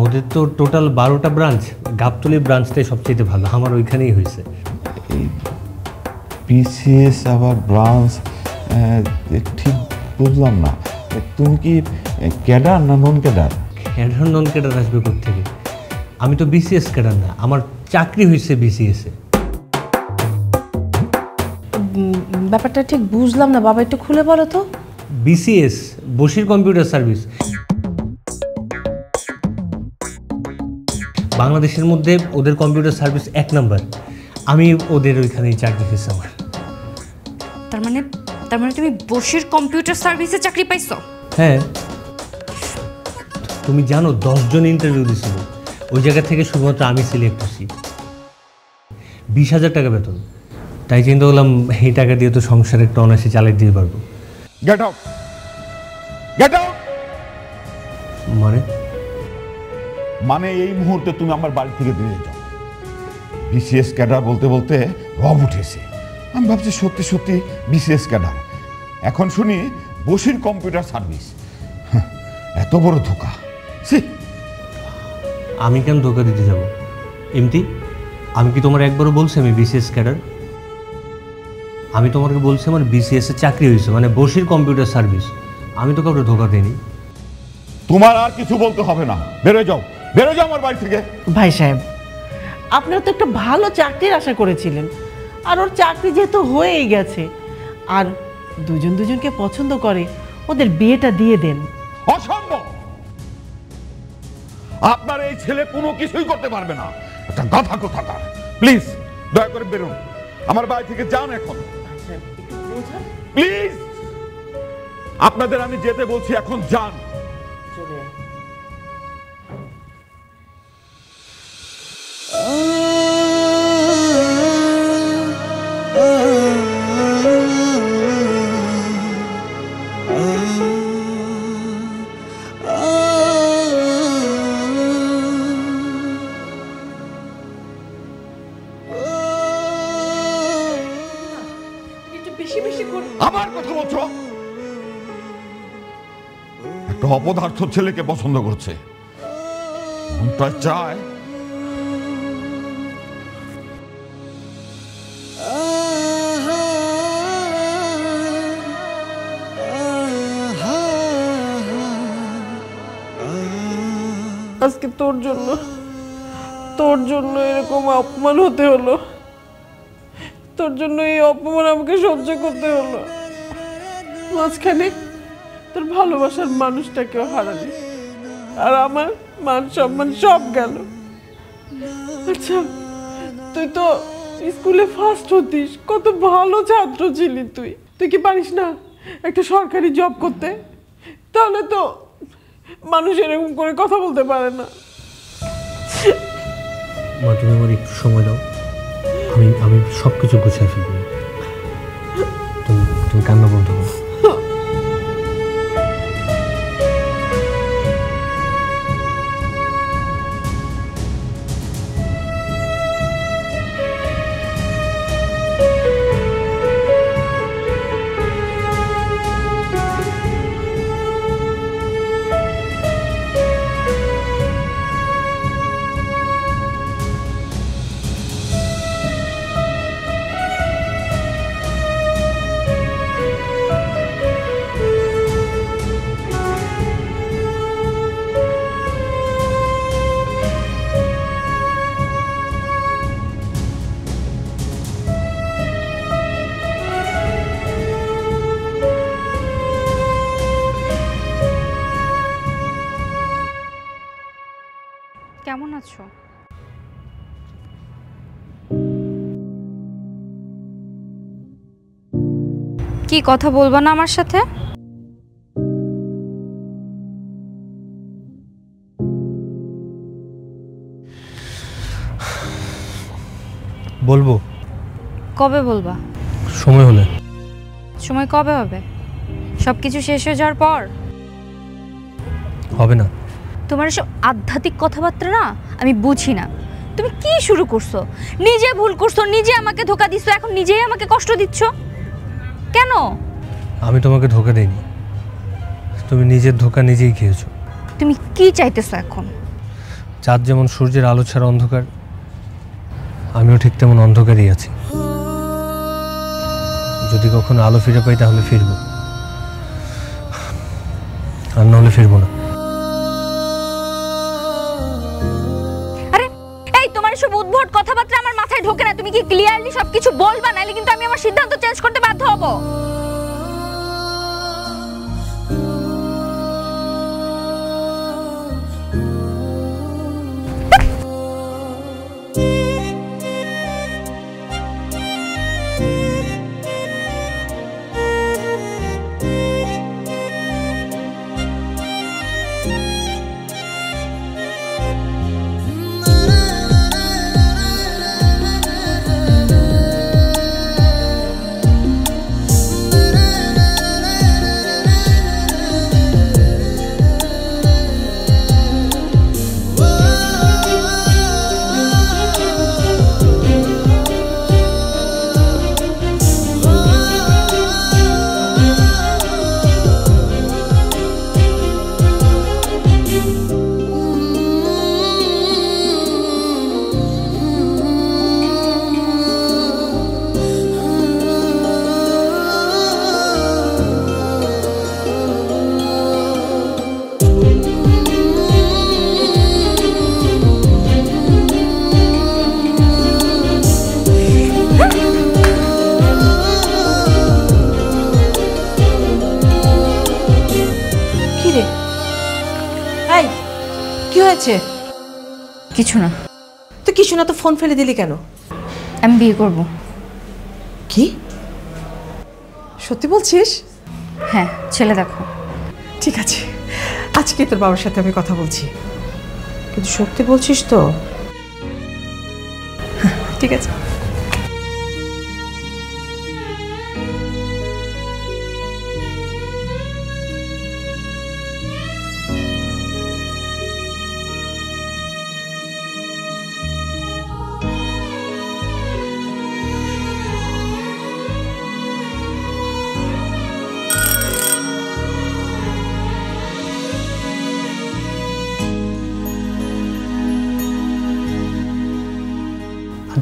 [SPEAKER 3] ওদের তো টোটাল 12টা ব্রাঞ্চ, গাবতলী ব্রাঞ্চটাই সবচেয়ে ভালো, আমার ওইখানেই হয়েছে।
[SPEAKER 5] বিসিএস আবার ব্রাঞ্চ, ঠিক বুঝলাম না। তুমি কি ক্যাডার না non cadre?
[SPEAKER 3] Cadre non cadre আসবে কোত্থেকে? আমি তো বিসিএস ক্যাডার না, আমার চাকরি হয়েছে বিসিএসে।
[SPEAKER 4] ব্যাপারটা ঠিক বুঝলাম না বাবা, একটু খুলে বলো তো।
[SPEAKER 3] বিসিএস বশির কম্পিউটার সার্ভিস, বাংলাদেশের মধ্যে ওদের কম্পিউটার সার্ভিস 1 নাম্বার। আমি ওদের ওইখানেই চাকরি হয়েছে আমার।
[SPEAKER 2] তার মানে তুমি বশির কম্পিউটার সার্ভিসে চাকরি পাইছো?
[SPEAKER 3] হ্যাঁ, তুমি জানো 10 জন ইন্টারভিউ দিয়েছিল, ওই জায়গা থেকে শুধুমাত্র আমি সিলেক্ট হয়েছি। 20,000 টাকা বেতন, তাই চিন্তা করলাম এই টাকা দিয়ে তো সংসার একটু অনায়াসে চালিয়ে দিতে পারবো।
[SPEAKER 5] Get out, get out. মানে এই মুহূর্তে তুমি আমার বাড়ি থেকে বেরিয়ে যাও। বিসিএস ক্যাডার বলতে বলতে রব উঠেছে, আমি ভাবছি সত্যি সত্যি বিসিএস ক্যাডার, এখন শুনি বশির কম্পিউটার সার্ভিস। এত বড় ধোঁকা!
[SPEAKER 3] আমি কেন ধোকা দিতে যাব? এমতি আমি কি তোমার একবারও বলছি আমি বিসিএস ক্যাডার? আমি তোমাকে বলছি আমার বিসিএস এর চাকরি হয়েছে, মানে বশির কম্পিউটার সার্ভিস। আমি তো কাউকে ধোকা দিইনি।
[SPEAKER 5] তোমার আর কিছু বলতে হবে না, বেরো যাও, বেরো যাও আমার বাড়ি থেকে।
[SPEAKER 1] ভাই সাহেব, আপনারা তো একটা ভালো চাকরির আশা করেছিলেন, আর ওর চাকরি যেহেতু হয়েই গেছে, আর দুজন দুজনকে পছন্দ করে, ওদের বিয়েটা দিয়ে দেন।
[SPEAKER 5] অসম্ভব! আপনার এই ছেলে কোনো কিছুই করতে পারবে না। একটা গাধা কোথাকার। প্লিজ দয়া করে বেরোন, আমার বাড়ি থেকে যান এখন প্লিজ। আপনাদের আমি যেতে বলছি, এখন যান। আমার কথা বলছো? একটা অপদার্থ ছেলেকে পছন্দ করছে, মনটা চায়
[SPEAKER 1] আজকে তোর জন্য এরকম অপমান হতে হলো, তোর জন্য এই অপমান আমাকে সহ্য করতে হলো। মাঝখানে তোর ভালোবাসার মানুষটাকেও হারালি, আর আমার মান সম্মান সব গেল। আচ্ছা, তুই তো স্কুলে ফার্স্ট হতিস, কত ভালো ছাত্র ছিলি তুই। তুই কি পারিস না একটা সরকারি জব করতে? তাহলে তো মানুষ এরকম করে কথা বলতে পারে না।
[SPEAKER 3] মা, তুমি আমার একটু সময় দাও, আমি সব কিছু গুছিয়ে ফেলবো। তুমি কান্না বন্ধ করো।
[SPEAKER 2] কেমন আছো? কি কথা বলবো না আমার সাথে?
[SPEAKER 3] বলবো।
[SPEAKER 2] কবে বলবা?
[SPEAKER 3] সময় হলে।
[SPEAKER 2] সময় কবে হবে? সবকিছু শেষ হয়ে যাওয়ার পর?
[SPEAKER 3] হবে না।
[SPEAKER 2] তোমার এসব আধ্যাত্মিক কথাবার্তা না আমি বুঝি না। তুমি কি শুরু করছো? নিজে ভুল করছো, নিজে আমাকে ধোকা দিচ্ছ, এখন নিজেই আমাকে কষ্ট দিচ্ছ কেন?
[SPEAKER 3] আমি তোমাকে ধোকা দেইনি, তুমি নিজের ধোকা নিজেই খেয়েছো।
[SPEAKER 2] তুমি কি চাইতেছো এখন?
[SPEAKER 3] চাঁদ যেমন সূর্যের আলো ছাড়া অন্ধকার, আমিও ঠিক তেমন অন্ধকারই আছি। যদি কখনো আলো ফিরে পাই তাহলে ফিরবো, আর নাহলে ফিরবো না।
[SPEAKER 2] আরে এই তোমার সব উদ্ভট কথাবার্তা আমার মাথায় ঢোকে না। তুমি কি ক্লিয়ারলি সবকিছু বলবা, নাইলে কিন্তু আমি আমার সিদ্ধান্ত চেঞ্জ করতে বাধ্য হব।
[SPEAKER 4] হয়েছে?
[SPEAKER 2] কিছু না।
[SPEAKER 4] তো কিছু না তো ফোন ফেলে দিলি কেন?
[SPEAKER 2] আমি বিয়ে করব।
[SPEAKER 4] কি সত্যি বলছিস?
[SPEAKER 2] হ্যাঁ, ছেলে দেখো।
[SPEAKER 4] ঠিক আছে, আজকে তোর বাবার সাথে আমি কথা বলছি, কিন্তু সত্যি বলছিস তো? ঠিক আছে।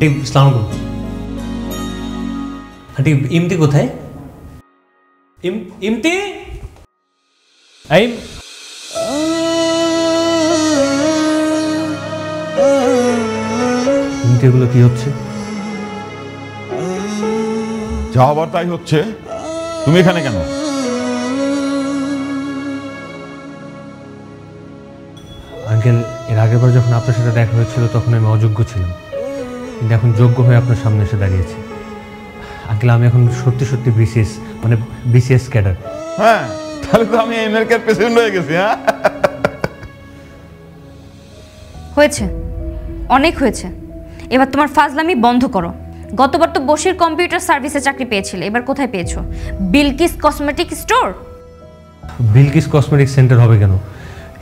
[SPEAKER 3] আন্টি আসসালামু আলাইকুম। আন্টি ইমতি কোথায়? ইমতি ইমতি এগুলো কি হচ্ছে?
[SPEAKER 5] যা হবার তাই হচ্ছে। তুমি এখানে কেন?
[SPEAKER 3] আঙ্কেল, এর আগের বার যখন আপনার সাথে দেখা হয়েছিল তখন আমি অযোগ্য ছিলাম, কিন্তু এখন যোগ্য হয়ে আপনার সামনে এসে দাঁড়িয়েছি। আঙ্কেল, আমি এখন সত্যি সত্যি বিসিএস ক্যাডার।
[SPEAKER 5] হ্যাঁ, তাহলে তো আমি আমেরিকার প্রেসিডেন্ট হয়ে গেছি। হ্যাঁ,
[SPEAKER 2] হয়েছে, অনেক হয়েছে। এবার তোমার ফাজলামি বন্ধ করো। গতবার তো বসির কম্পিউটার সার্ভিসে চাকরি পেয়েছিলে, এবার কোথায় পেয়েছো? Bilkis cosmetic store?
[SPEAKER 3] Bilkis cosmetic centre হবে কেন?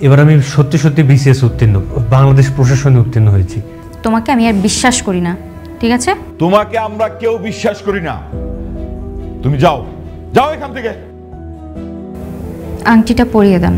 [SPEAKER 3] এবার আমি সত্যি সত্যি বিসিএস উত্তীর্ণ, বাংলাদেশ প্রশাসনে উত্তীর্ণ হয়েছি।
[SPEAKER 2] তোমাকে আমি আর বিশ্বাস করি না, ঠিক আছে?
[SPEAKER 5] তোমাকে আমরা কেউ বিশ্বাস করি না। তুমি যাও, যাও এখান থেকে।
[SPEAKER 2] আংটিটা পরিয়ে দেন।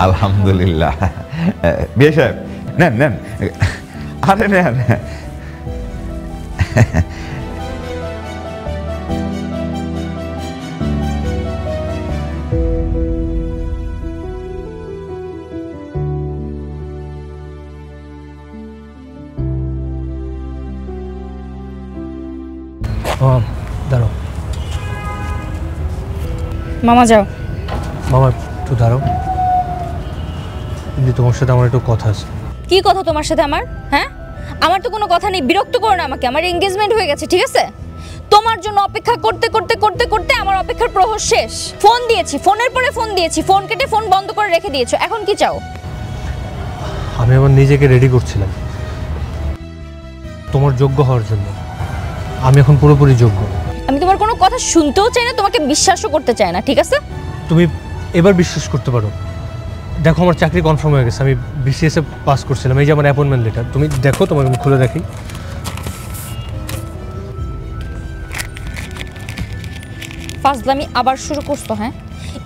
[SPEAKER 5] আলহামদুলিল্লাহ। বিয়ে সাহেব, নেন নেন, আরে নেন।
[SPEAKER 3] দাঁড়াও
[SPEAKER 2] মামা, যাও।
[SPEAKER 3] মামা একটু দাঁড়াও, কিন্তু তোমার সাথে আমার একটু কথা আছে।
[SPEAKER 2] কি কথা তোমার সাথে আমার? হ্যাঁ, আমার তো কোনো কথা নেই, বিরক্ত করো না আমাকে। আমার এঙ্গেজমেন্ট হয়ে গেছে, ঠিক আছে? তোমার জন্য অপেক্ষা করতে করতে করতে করতে আমার অপেক্ষার প্রহর শেষ। ফোন দিয়েছি, ফোনের পরে ফোন দিয়েছি, ফোন কেটে ফোন বন্ধ করে রেখে দিয়েছো। এখন কি চাও?
[SPEAKER 3] আমি আমার নিজেকে রেডি করছিলাম তোমার যোগ্য হওয়ার জন্য। আমি এখন পুরোপুরি যোগ্য।
[SPEAKER 2] আমি তোমার কোনো কথা শুনতেও চাই না, তোমাকে বিশ্বাসও করতে চাই না, ঠিক আছে?
[SPEAKER 3] তুমি এবার বিশ্বাস করতে পারো। দেখো, আমার চাকরি কনফার্ম হয়ে গেছে, আমি বিসিএস এ পাস করছিলাম। এই যে আমার অ্যাপয়েন্টমেন্ট লেটার, তুমি দেখো, তোমাকে আমি খুলে দেখি।
[SPEAKER 2] ফাজলামি আবার শুরু করছো? হ্যাঁ,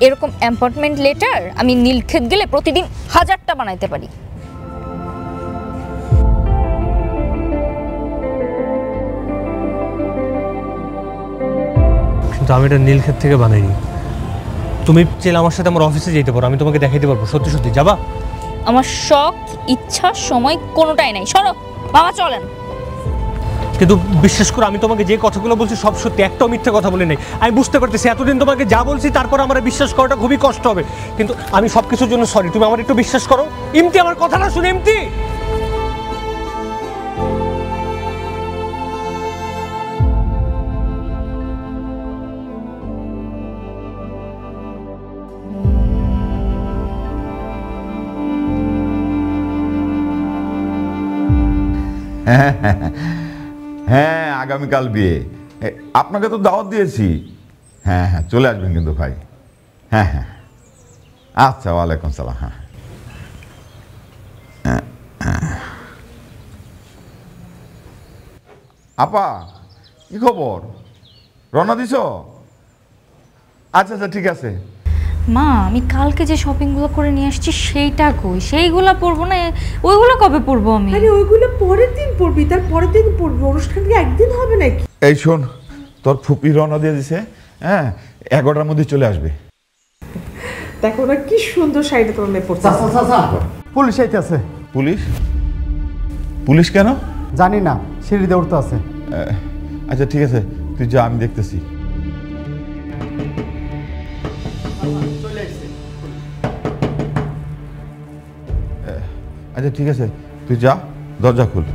[SPEAKER 2] এরকম অ্যাপয়েন্টমেন্ট লেটার আমি নীলক্ষেত গেলে প্রতিদিন 1000টা বানাইতে পারি।
[SPEAKER 3] কিন্তু আমি এটা নীলক্ষেত থেকে বানাইনি। তুমি চাইলে আমার সাথে আমার অফিসে যেতে পারো, আমি তোমাকে দেখাইতে পারবো। সত্যি সত্যি যাবা?
[SPEAKER 2] আমার শখ, ইচ্ছা, সময় কোনোটাই নাই। সরো মামা, চলেন।
[SPEAKER 3] কিন্তু বিশ্বাস করো, আমি তোমাকে যে কথাগুলো বলছি সব সত্যি, একটাও মিথ্যে কথা বলি নাই। আমি বুঝতে পারতেছি এতদিন তোমাকে যা বলছি তারপর আমার বিশ্বাস করাটা খুবই কষ্ট হবে, কিন্তু আমি সব কিছুর জন্য সরি। তুমি আমার একটু বিশ্বাস করো। ইমতি, আমার কথাটা শুনে। ইমতি,
[SPEAKER 5] হ্যাঁ, আগামীকাল বিয়ে। আপনাকে তো দাওয়াত দিয়েছি। হ্যাঁ হ্যাঁ, চলে আসবেন কিন্তু ভাই। হ্যাঁ হ্যাঁ, আচ্ছা, ওয়ালাইকুম সালাম। হ্যাঁ, আপা কি খবর? রওনা দিছ? আচ্ছা আচ্ছা, ঠিক আছে।
[SPEAKER 2] মা, আমি কালকে যে শপিংগুলো করে নিয়ে আসছি সেইটা কই? সেইগুলো পরবো না, ওইগুলো কবে পরবো আমি?
[SPEAKER 4] আরে ওইগুলো পরের দিন পড়বি, তার পরের দিন পড়বি। অনুষ্ঠান কি একদিন হবে নাকি?
[SPEAKER 5] এই শোন, তোর ফুপি রওনা দিয়ে দিছে, হ্যাঁ 11টার মধ্যে চলে আসবে।
[SPEAKER 4] দেখো না কি সুন্দর শাড়িটা তোমার মেয়ে পড়ছে।
[SPEAKER 7] পুলিশ আইতেছে।
[SPEAKER 5] পুলিশ? পুলিশ কেন?
[SPEAKER 7] জানি না, সিঁড়িতে উঠতে আছে।
[SPEAKER 5] আচ্ছা ঠিক আছে, তুই যা, আমি দেখতেছি। আচ্ছা ঠিক আছে, তুই যা, দরজা খুল।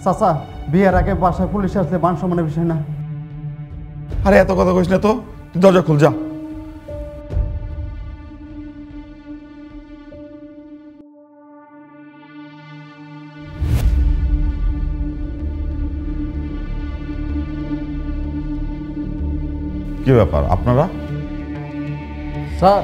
[SPEAKER 7] চাচা, বিয়ের আগে বাসায় পুলিশ আসলে মান সম্মানের বিষয় না।
[SPEAKER 5] আরে এত কথা কইস না তো, তুই দরজা খুল, যা। কি ব্যাপার আপনারা?
[SPEAKER 7] স্যার,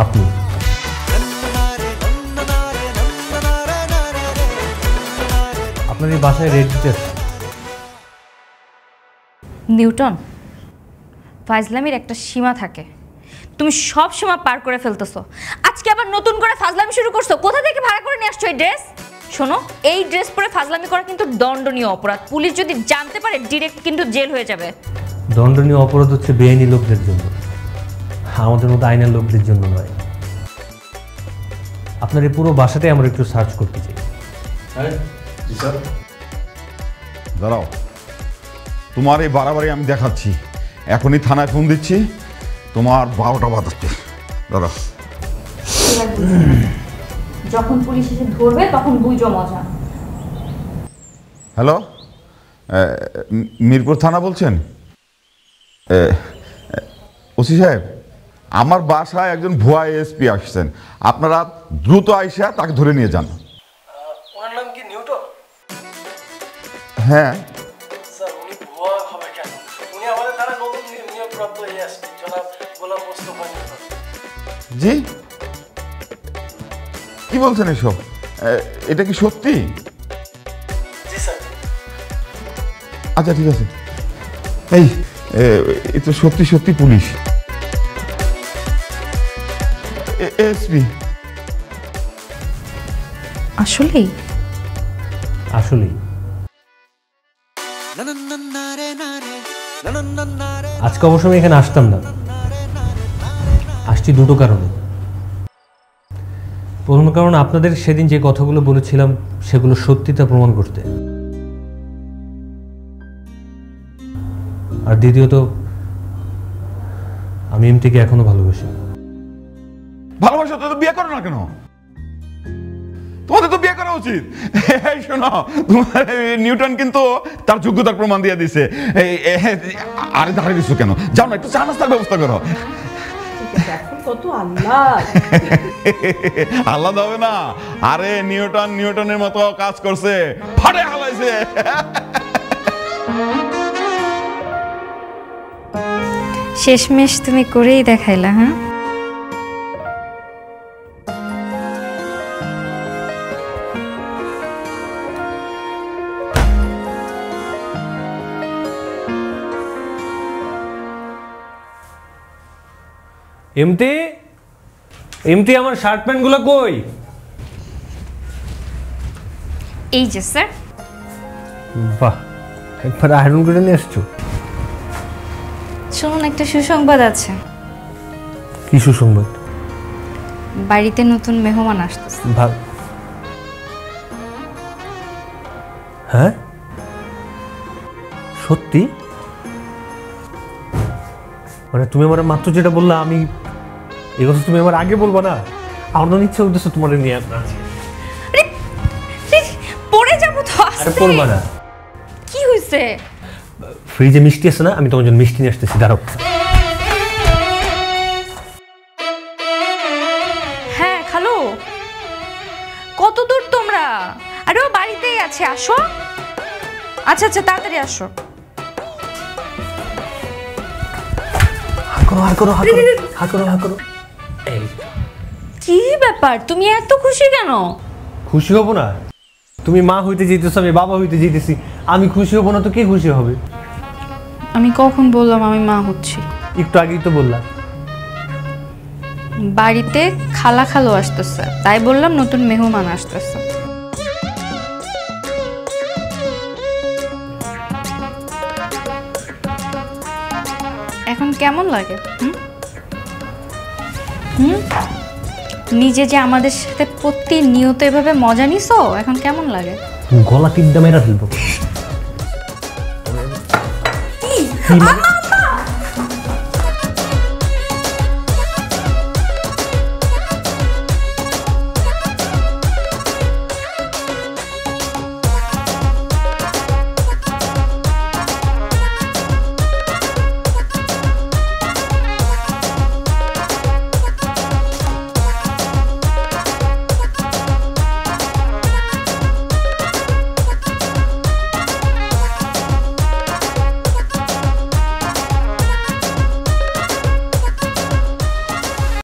[SPEAKER 3] আপনি আপনার এই বাসায় রেড দিতে
[SPEAKER 2] নিউটন, ফাজলামির একটা সীমা থাকে, তুমি সব সীমা পার করে ফেলতেছো। আজকে আবার নতুন করে ফাজলামি শুরু করছো। কোথা থেকে ভাড়া করে নিয়ে আসছো এই ড্রেস? শোনো, এই ড্রেস পরে ফাজলামি করা কিন্তু দণ্ডনীয় অপরাধ। পুলিশ যদি জানতে পারে ডিরেক্ট কিন্তু জেল হয়ে যাবে।
[SPEAKER 3] দণ্ডনীয় অপরাধ হচ্ছে বেআইনি লোকদের জন্য, আমাদের মতো আইনের লোকদের জন্য নয়। আপনার এই পুরো বাসাটাই আমরা একটু সার্চ করতে চাই।
[SPEAKER 5] দাঁড়াও, তোমার এই বাড়াবাড়ি আমি দেখাচ্ছি। এখনই থানায় ফোন দিচ্ছি, তোমার 12টা বাজাচ্ছে। দাঁড়াও।
[SPEAKER 2] যখন পুলিশ এসে ধরবে তখন বুঝো মজা।
[SPEAKER 5] হ্যালো, মিরপুর থানা বলছেন? ওসি সাহেব, আমার বাসায় একজন ভুয়া এসপি আসছেন, আপনারা দ্রুত আইসা তাকে ধরে নিয়ে যান।
[SPEAKER 3] ওনার নাম কি নিউটন?
[SPEAKER 5] হ্যাঁ।
[SPEAKER 3] স্যার, উনি ভুয়া হবে কেন? উনি আমাদের দ্বারা নতুন নিয়োগপ্রাপ্ত এসপি জনাব গোলাম মোস্তফা নিউটন।
[SPEAKER 5] জি, কি বলছেন এসব? এটা কি সত্যি?
[SPEAKER 3] জি স্যার।
[SPEAKER 5] আচ্ছা ঠিক আছে, এই তো সত্যি সত্যি পুলিশ এসপি।
[SPEAKER 2] আসলেই
[SPEAKER 3] আসলেই আজকে অবশ্য আমি এখানে আসতাম না। আসছি দুটো কারণে। প্রথম কারণ, আপনাদের সেদিন যে কথাগুলো বলেছিলাম সেগুলো সত্যিটা প্রমাণ করতে। আর দ্বিতীয়ত, আমি এমটিকে এখনো ভালোবাসি।
[SPEAKER 5] ভালোবাসা তো বিয়ে করো না কেন? তোমাদের তো বিয়ে করা উচিত। এই শোনো, তোমার নিউটন কিন্তু তার যোগ্যতার প্রমাণ দিয়ে দিছে। আরে দাঁড়িয়ে দিচ্ছ কেন? যাও না, একটু চা নাস্তার ব্যবস্থা করো।
[SPEAKER 4] কত আল্লাহ
[SPEAKER 5] আল্লাহ হবে না। আরে নিউটনের মতো কাজ করছে, ফাড়ে হালাইছে।
[SPEAKER 2] শেষমেশ তুমি করেই দেখাইলা। হ্যাঁ,
[SPEAKER 3] এমটি এমটি আমার শার্ট প্যান্ট গুলো কই?
[SPEAKER 2] এই যে স্যার।
[SPEAKER 3] বাহ, একবার আয়রন করে নিয়ে আসছো।
[SPEAKER 2] শুনুন, একটা সুসংবাদ আছে।
[SPEAKER 3] কি সুসংবাদ?
[SPEAKER 2] বাড়িতে নতুন মেহমান আসতেছে।
[SPEAKER 3] হ্যাঁ, সত্যি? মানে তুমি আমার মাত্র যেটা বললা, আমি এই কথা তুমি আমার আগে বলবো না? আমার ইচ্ছা উদ্দেশ্য তোমার নিয়ে আপনার
[SPEAKER 2] পড়ে যাবো তো।
[SPEAKER 3] আরে পড়বা না।
[SPEAKER 2] কি হয়েছে?
[SPEAKER 3] ফ্রিজে মিষ্টি আছে না, আমি তোমার জন্য মিষ্টি নিয়ে আসতেছি, দাঁড়াও।
[SPEAKER 2] আচ্ছা, আরে ও বাড়িতেই আছে, আসো। আচ্ছা আচ্ছা, তাড়াতাড়ি আসো।
[SPEAKER 3] হাত করো এই
[SPEAKER 2] কি ব্যাপার, তুমি এত খুশি কেন?
[SPEAKER 3] খুশি হব না? তুমি মা হইতে যেতেছো, আমি বাবা হইতে যেতেছি, আমি খুশি হব না তো কে খুশি হবে?
[SPEAKER 2] আমি কখন বললাম আমি মা হচ্ছি?
[SPEAKER 3] একটু আগেই তো বললাম।
[SPEAKER 2] বাড়িতে খালো আসতেছে, তাই বললাম নতুন মেহমান আসতেছে। এখন কেমন লাগে? নিজে যে আমাদের সাথে প্রতিনিয়ত এভাবে মজা নিছো, এখন কেমন লাগে?
[SPEAKER 3] গলা টিপটা মেরা ফেলবো।